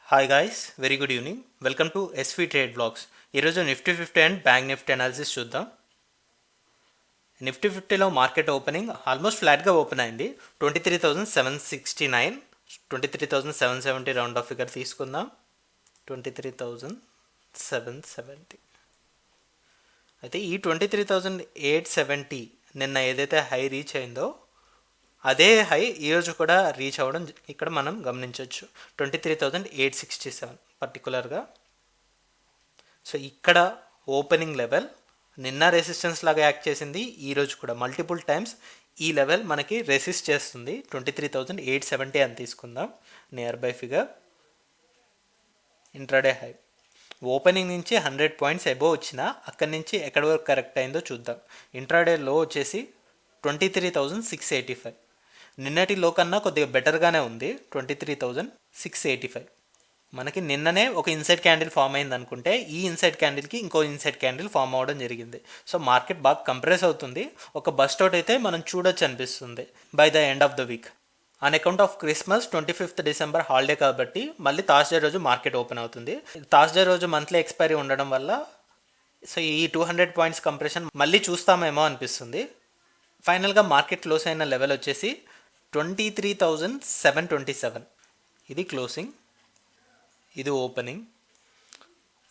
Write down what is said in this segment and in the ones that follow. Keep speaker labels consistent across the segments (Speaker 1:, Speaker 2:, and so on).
Speaker 1: Hi guys, very good evening. Welcome to SV trade blogs. ఈరోజు nifty 50 and bank Nifty analysis చూద్దాం. Nifty 50లో market opening almost ఫ్లాట్గా open అయింది. 23,769, 23,770 round of figure తీసుకుందాం. 23,770. అయితే ఈ 23,870 నిన్న ఏదైతే హై రీచ్ అయిందో అదే హై ఈరోజు కూడా రీచ్ అవ్వడం ఇక్కడ మనం గమనించవచ్చు. 23,867 పర్టికులర్గా. సో ఇక్కడ ఓపెనింగ్ లెవెల్ నిన్న రెసిస్టెన్స్ లాగా యాక్ట్ చేసింది. ఈరోజు కూడా మల్టిపుల్ టైమ్స్ ఈ లెవెల్ మనకి రెసిస్ట్ చేస్తుంది. 23,870 అని తీసుకుందాం near by figure. Intraday high opening నుంచి 100 పాయింట్స్ అబోవ్ వచ్చినా అక్కడి నుంచి ఎక్కడి వరకు కరెక్ట్ అయిందో చూద్దాం. ఇంట్రాడే లో వచ్చేసి 23,685. నిన్నటి లో కన్నా కొద్దిగా బెటర్గానే ఉంది. 23,685 మనకి నిన్ననే ఒక ఇన్సైడ్ క్యాండిల్ ఫామ్ అయింది అనుకుంటే ఈ ఇన్సైడ్ క్యాండిల్కి ఇంకో ఇన్సైడ్ క్యాండిల్ ఫామ్ అవ్వడం జరిగింది. సో మార్కెట్ బాగా కంప్రెస్ అవుతుంది. ఒక బస్ట్ అవుట్ అయితే మనం చూడొచ్చు అనిపిస్తుంది by the end of the week. On account of Christmas 25th December holiday కాబట్టి మళ్ళీ థర్స్డే రోజు మార్కెట్ ఓపెన్ అవుతుంది. థర్స్డే రోజు మంత్లీ ఎక్స్పైరీ ఉండడం వల్ల సో ఈ 200 పాయింట్స్ కంప్రెషన్ మళ్ళీ చూస్తామేమో అనిపిస్తుంది. ఫైనల్గా మార్కెట్ క్లోజ్ అయిన లెవెల్ వచ్చేసి 23,727. ఇది క్లోజింగ్, ఇది opening.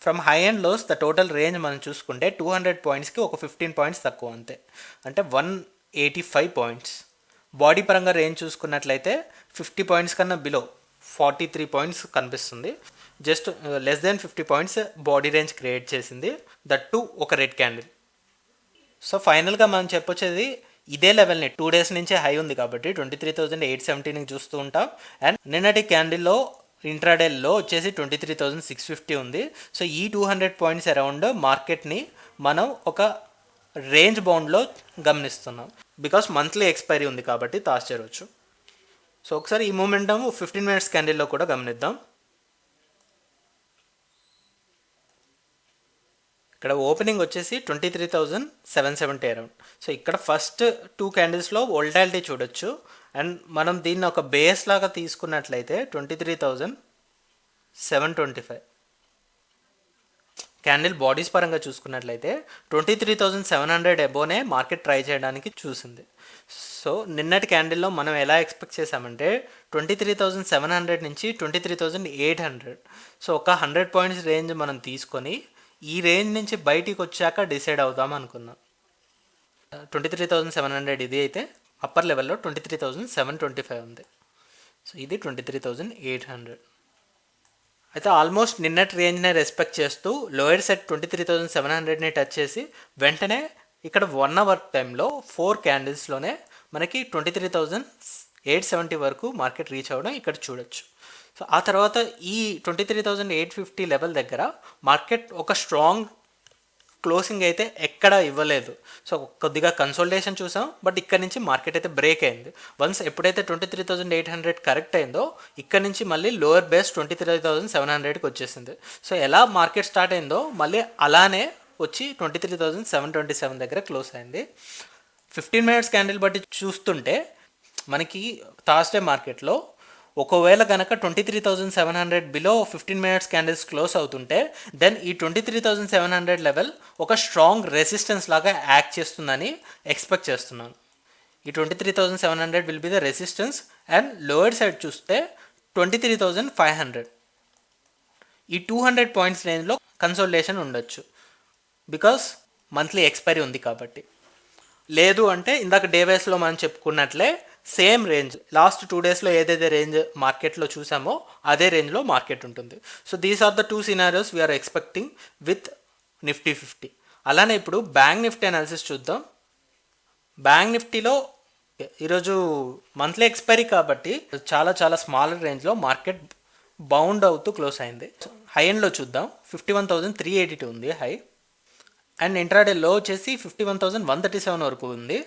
Speaker 1: From high and lows the total range మనం చూసుకుంటే 200 పాయింట్స్కి ఒక 15 పాయింట్స్ తక్కువ అంతే, అంటే 185 పాయింట్స్. బాడీ పరంగా రేంజ్ చూసుకున్నట్లయితే 50 పాయింట్స్ కన్నా బిలో 43 పాయింట్స్ కనిపిస్తుంది. Just less than 50 points body range create చేసింది, దట్ టు ఒక రెడ్ క్యాండిల్. సో ఫైనల్గా మనం చెప్పొచ్చేది ఇదే లెవెల్ని 2 days నుంచే హై ఉంది కాబట్టి 23,870 చూస్తూ ఉంటాం. అండ్ నిన్నటి క్యాండిల్లో ఇంట్రాడేలో వచ్చేసి 23,650 ఉంది. సో ఈ 200 పాయింట్స్ అరౌండ్ మార్కెట్ని మనం ఒక రేంజ్ బౌండ్లో గమనిస్తున్నాం. బికాస్ మంత్లీ ఎక్స్పైరీ ఉంది కాబట్టి థర్స్డే రోజు. సో ఒకసారి ఈ మూమెంటమ్ 15 minutes క్యాండిల్లో కూడా గమనిద్దాం. ఇక్కడ ఓపెనింగ్ వచ్చేసి 23,770 అరౌండ్. సో ఇక్కడ ఫస్ట్ 2 క్యాండిల్స్లో వోల్టాలిటీ చూడొచ్చు. అండ్ మనం దీన్ని ఒక బేస్ లాగా తీసుకున్నట్లయితే 23,725 క్యాండిల్ బాడీస్ పరంగా చూసుకున్నట్లయితే 23,700 అబోనే మార్కెట్ ట్రై చేయడానికి చూసింది. సో నిన్నటి క్యాండిల్లో మనం ఎలా ఎక్స్పెక్ట్ చేసామంటే 23,700 నుంచి 23,800. సో ఒక 100 పాయింట్స్ రేంజ్ మనం తీసుకొని ఈ రేంజ్ నుంచి బయటికి వచ్చాక డిసైడ్ అవుదాం అనుకున్నాం. 23,700 ఇది అయితే అప్పర్ లెవెల్లో 23,725 ఉంది. సో ఇది 23,800. అయితే ఆల్మోస్ట్ నిన్నటి రేంజ్నే రెస్పెక్ట్ చేస్తూ లోయర్ సెట్ 23,700ని టచ్ చేసి వెంటనే ఇక్కడ 1 hour టైంలో 4 క్యాండిల్స్లోనే మనకి 23,870 వరకు మార్కెట్ రీచ్ అవ్వడం ఇక్కడ చూడొచ్చు. సో ఆ తర్వాత ఈ 23,850 లెవెల్ దగ్గర మార్కెట్ ఒక స్ట్రాంగ్ క్లోజింగ్ అయితే ఎక్కడ ఇవ్వలేదు. సో కొద్దిగా కన్సోలిడేషన్ చూసాం, బట్ ఇక్కడ నుంచి మార్కెట్ అయితే బ్రేక్ అయింది. వన్స్ ఎప్పుడైతే 23,800 కరెక్ట్ అయిందో ఇక్కడ నుంచి మళ్ళీ లోవర్ బేస్ 23,700కి వచ్చేసింది. సో ఎలా మార్కెట్ స్టార్ట్ అయిందో మళ్ళీ అలానే వచ్చి 23,727 దగ్గర క్లోజ్ అయింది. 15 minutes క్యాండిల్ బట్టి చూస్తుంటే మనకి థర్స్డే మార్కెట్లో ఒకవేళ కనుక 23,700 బిలో 15 minutes క్యాండిల్స్ క్లోజ్ అవుతుంటే దెన్ ఈ 23,700 లెవెల్ ఒక స్ట్రాంగ్ రెసిస్టెన్స్ లాగా యాక్ట్ చేస్తుందని ఎక్స్పెక్ట్ చేస్తున్నాను. ఈ 23,700 will be the resistance. And lower side చూస్తే 23,500. ఈ 200 పాయింట్స్ రేంజ్లో కన్సోలిడేషన్ ఉండొచ్చు బికాస్ మంత్లీ ఎక్స్పైరీ ఉంది కాబట్టి. లేదు అంటే ఇందాక డే వైస్లో మనం చెప్పుకున్నట్లే సేమ్ రేంజ్ లాస్ట్ 2 daysలో ఏదైతే రేంజ్ మార్కెట్లో చూసామో అదే రేంజ్లో మార్కెట్ ఉంటుంది. So these are the 2 scenarios we're expecting with Nifty 50. అలానే ఇప్పుడు బ్యాంక్ నిఫ్టీ అనాలిసిస్ చూద్దాం. బ్యాంక్ నిఫ్టీలో ఈరోజు మంత్లీ ఎక్స్పైరీ కాబట్టి చాలా చాలా స్మాల్ రేంజ్లో మార్కెట్ బౌండ్ అవుతూ క్లోజ్ అయింది. హై ఎండ్లో చూద్దాం, 51,382 ఉంది హై. అండ్ ఇంట్రాడే లో వచ్చేసి 51,137 వరకు ఉంది.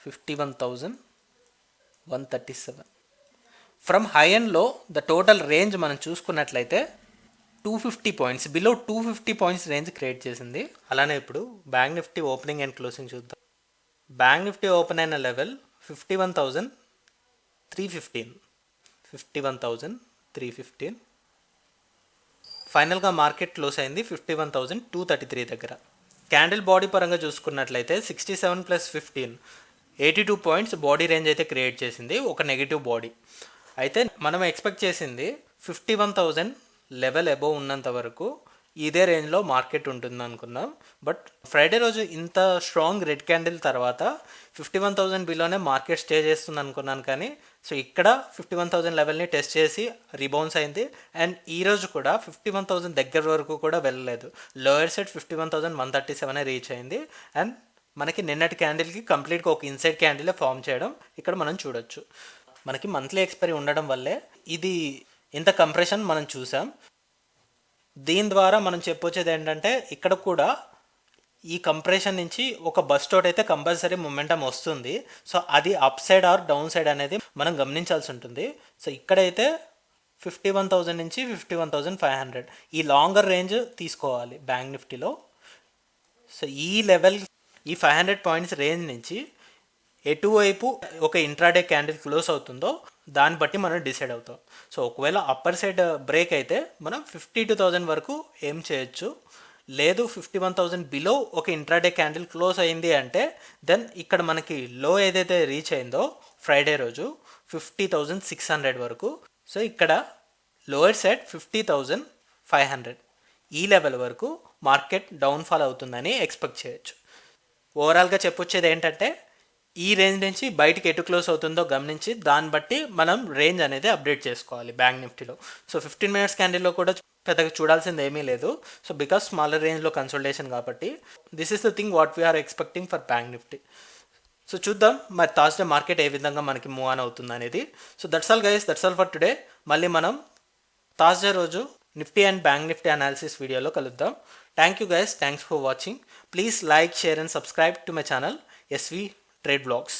Speaker 1: 51,137 ఫ్రమ్ హై అండ్ లో ద టోటల్ రేంజ్ మనం చూసుకున్నట్లయితే 250 points below 250 points range create చేసింది. అలానే ఇప్పుడు bank Nifty opening and closing చూద్దాం. బ్యాంక్ నిఫ్టీ ఓపెన్ అయిన లెవెల్ 51,315. 51,315 315. ఫైనల్గా మార్కెట్ క్లోజ్ అయింది 51,233 దగ్గర. క్యాండిల్ బాడీ పరంగా చూసుకున్నట్లయితే 67 + 15 82 పాయింట్స్ బాడీ రేంజ్ అయితే క్రియేట్ చేసింది, ఒక నెగిటివ్ బాడీ. అయితే మనం ఎక్స్పెక్ట్ చేసింది 51,000 లెవెల్ అబోవ్ ఉన్నంత వరకు ఇదే రేంజ్లో మార్కెట్ ఉంటుంది అనుకున్నాం. బట్ ఫ్రైడే రోజు ఇంత స్ట్రాంగ్ రెడ్ క్యాండిల్ తర్వాత 51,000 బిలోనే మార్కెట్ స్టే చేస్తుంది అనుకున్నాను, కానీ సో ఇక్కడ 51,000 లెవెల్ని టెస్ట్ చేసి రిబౌన్స్ అయింది. అండ్ ఈరోజు కూడా 51,000 దగ్గర వరకు కూడా వెళ్ళలేదు. లోయర్ సైడ్ 51,137 రీచ్ అయింది. అండ్ మనకి నిన్నటి క్యాండిల్కి కంప్లీట్గా ఒక ఇన్సైడ్ క్యాండిలే ఫామ్ చేయడం ఇక్కడ మనం చూడొచ్చు. మనకి మంత్లీ ఎక్స్పైరీ ఉండడం వల్లే ఇది ఇంత కంప్రెషన్ మనం చూసాం. దీని ద్వారా మనం చెప్పొచ్చేది ఏంటంటే ఇక్కడ కూడా ఈ కంప్రెషన్ నుంచి ఒక బస్ తోటి అయితే కంపల్సరీ మొమెంటం వస్తుంది. సో అది up side or down side అనేది మనం గమనించాల్సి ఉంటుంది. సో ఇక్కడైతే 51,000 నుంచి 51,500 ఈ లాంగర్ రేంజ్ తీసుకోవాలి బ్యాంక్ నిఫ్టీలో. సో ఈ లెవెల్, ఈ 500 పాయింట్స్ రేంజ్ నుంచి ఎటువైపు ఒక ఇంట్రాడే క్యాండిల్ క్లోజ్ అవుతుందో దాన్ని బట్టి మనం డిసైడ్ అవుతాం. సో ఒకవేళ అప్పర్ సైడ్ బ్రేక్ అయితే మనం 52,000 వరకు ఏం చేయొచ్చు. లేదు 51,000 బిలో ఒక ఇంట్రాడే క్యాండిల్ క్లోజ్ అయింది అంటే దెన్ ఇక్కడ మనకి లో ఏదైతే రీచ్ అయిందో ఫ్రైడే రోజు 50,600 వరకు. సో ఇక్కడ లోయర్ సైడ్ 50,500 ఈ లెవెల్ వరకు మార్కెట్ డౌన్ఫాల్ అవుతుందని ఎక్స్పెక్ట్ చేయొచ్చు. ఓవరాల్గా చెప్పొచ్చేది ఏంటంటే ఈ రేంజ్ నుంచి బయటికి ఎటు క్లోజ్ అవుతుందో గమనించి దాన్ని బట్టి మనం రేంజ్ అనేది అప్డేట్ చేసుకోవాలి బ్యాంక్ నిఫ్టీలో. సో 15 మినిట్స్ క్యాండిల్లో కూడా పెద్దగా చూడాల్సింది ఏమీ లేదు. సో బికాస్ స్మాలర్ రేంజ్లో కన్సల్టేషన్ కాబట్టి this is the thing what we're expecting for bank Nifty. So చూద్దాం మరి థర్స్డే మార్కెట్ ఏ విధంగా మనకి మూవ్ ఆన్ అవుతుంది అనేది. So that's all guys, that's all for today. మళ్ళీ మనం థర్స్డే రోజు Nifty and bank Nifty analysis వీడియోలో కలుద్దాం. Thank you guys, thanks for watching. Please like, share and subscribe to my channel SV Trade Vlogs.